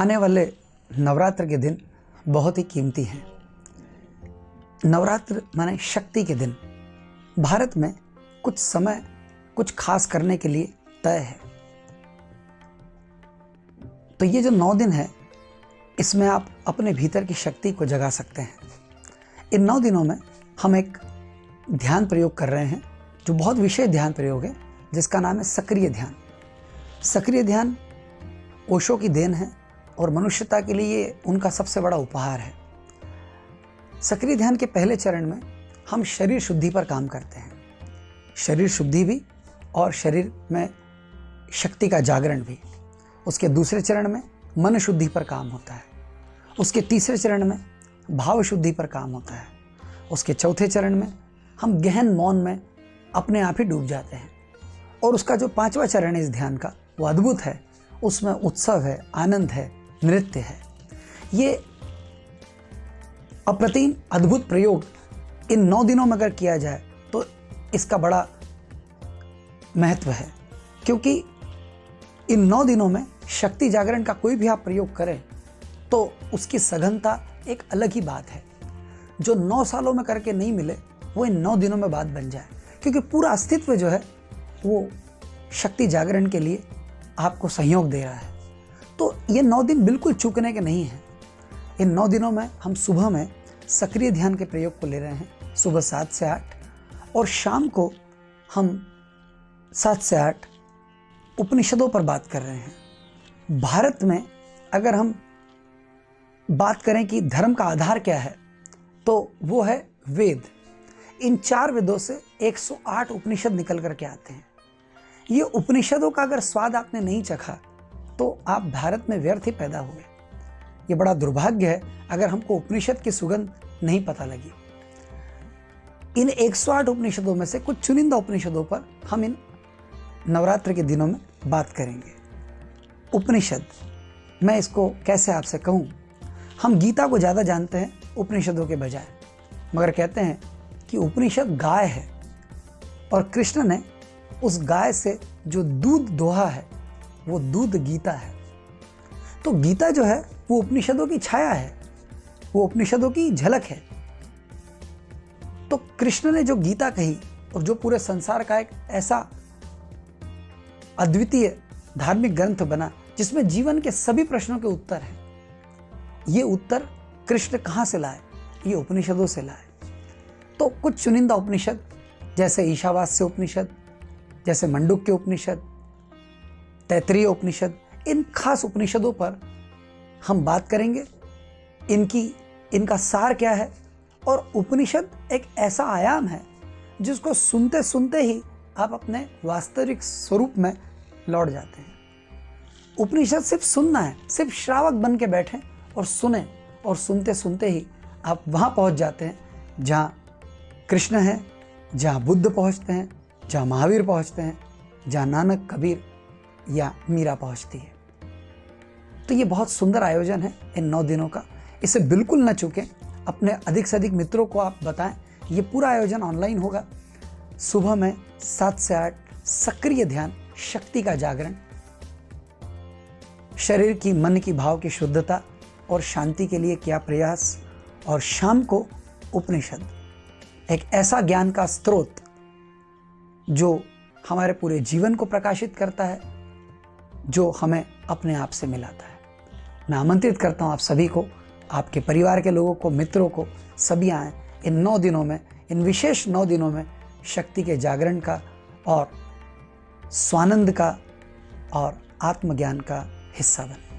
आने वाले नवरात्र के दिन बहुत ही कीमती हैं। नवरात्र माने शक्ति के दिन। भारत में कुछ समय कुछ खास करने के लिए तय है। तो ये जो 9 दिन है, इसमें आप अपने भीतर की शक्ति को जगा सकते हैं। इन 9 दिनों में हम एक ध्यान प्रयोग कर रहे हैं जो बहुत विशेष ध्यान प्रयोग है, जिसका नाम है सक्रिय ध्यान। सक्रिय ध्यान ओशो की देन है और मनुष्यता के लिए ये उनका सबसे बड़ा उपहार है। सक्रिय ध्यान के पहले चरण में हम शरीर शुद्धि पर काम करते हैं। शरीर शुद्धि भी और शरीर में शक्ति का जागरण भी। उसके दूसरे चरण में मन शुद्धि पर काम होता है। उसके तीसरे चरण में भाव शुद्धि पर काम होता है। उसके चौथे चरण में हम गहन मौन में अपने आप ही डूब जाते हैं। और उसका जो 5वां चरण है इस ध्यान का, वो अद्भुत है। उसमें उत्सव है, आनंद है, नृत्य है। ये अप्रतिम अद्भुत प्रयोग इन 9 दिनों में अगर किया जाए तो इसका बड़ा महत्व है, क्योंकि इन 9 दिनों में शक्ति जागरण का कोई भी आप प्रयोग करें तो उसकी सघनता एक अलग ही बात है। जो 9 सालों में करके नहीं मिले वो इन 9 दिनों में बात बन जाए, क्योंकि पूरा अस्तित्व जो है वो शक्ति जागरण के लिए आपको सहयोग दे रहा है। तो ये 9 दिन बिल्कुल चूकने के नहीं हैं। इन 9 दिनों में हम सुबह में सक्रिय ध्यान के प्रयोग को ले रहे हैं, सुबह 7 से 8, और शाम को हम 7 से 8 उपनिषदों पर बात कर रहे हैं। भारत में अगर हम बात करें कि धर्म का आधार क्या है, तो वो है वेद। इन 4 वेदों से 108 उपनिषद निकल करके आते हैं। ये उपनिषदों का अगर स्वाद आपने नहीं चखा तो आप भारत में व्यर्थ ही पैदा हुए। ये बड़ा दुर्भाग्य है अगर हमको उपनिषद की सुगंध नहीं पता लगी। इन 108 उपनिषदों में से कुछ चुनिंदा उपनिषदों पर हम इन नवरात्र के दिनों में बात करेंगे। उपनिषद, मैं इसको कैसे आपसे कहूँ, हम गीता को ज़्यादा जानते हैं उपनिषदों के बजाय, मगर कहते हैं कि उपनिषद गाय है और कृष्ण ने उस गाय से जो दूध दोहा है वो दूध गीता है। तो गीता जो है वो उपनिषदों की छाया है, वो उपनिषदों की झलक है। तो कृष्ण ने जो गीता कही और जो पूरे संसार का एक ऐसा अद्वितीय धार्मिक ग्रंथ बना जिसमें जीवन के सभी प्रश्नों के उत्तर हैं, ये उत्तर कृष्ण कहाँ से लाए? ये उपनिषदों से लाए। तो कुछ चुनिंदा उपनिषद जैसे ईशावास्य उपनिषद, जैसे मंडूक्य उपनिषद, तैत्तिरीय उपनिषद, इन खास उपनिषदों पर हम बात करेंगे। इनका सार क्या है, और उपनिषद एक ऐसा आयाम है जिसको सुनते सुनते ही आप अपने वास्तविक स्वरूप में लौट जाते हैं। उपनिषद सिर्फ सुनना है, सिर्फ श्रावक बन के बैठें और सुने, और सुनते सुनते ही आप वहाँ पहुँच जाते हैं जहाँ कृष्ण है, जहाँ बुद्ध पहुँचते हैं, जहाँ महावीर पहुँचते हैं, जहाँ नानक, कबीर या मीरा पहुँचती है। तो ये बहुत सुंदर आयोजन है इन 9 दिनों का, इसे बिल्कुल न चूकें। अपने अधिक से अधिक मित्रों को आप बताएं। ये पूरा आयोजन ऑनलाइन होगा। सुबह में 7 से 8 सक्रिय ध्यान, शक्ति का जागरण, शरीर की, मन की, भाव की शुद्धता और शांति के लिए क्या प्रयास, और शाम को उपनिषद, एक ऐसा ज्ञान का स्रोत जो हमारे पूरे जीवन को प्रकाशित करता है, जो हमें अपने आप से मिलाता है। मैं आमंत्रित करता हूँ आप सभी को, आपके परिवार के लोगों को, मित्रों को, सभी आएँ इन 9 दिनों में, इन विशेष 9 दिनों में शक्ति के जागरण का और स्वानंद का और आत्मज्ञान का हिस्सा बने।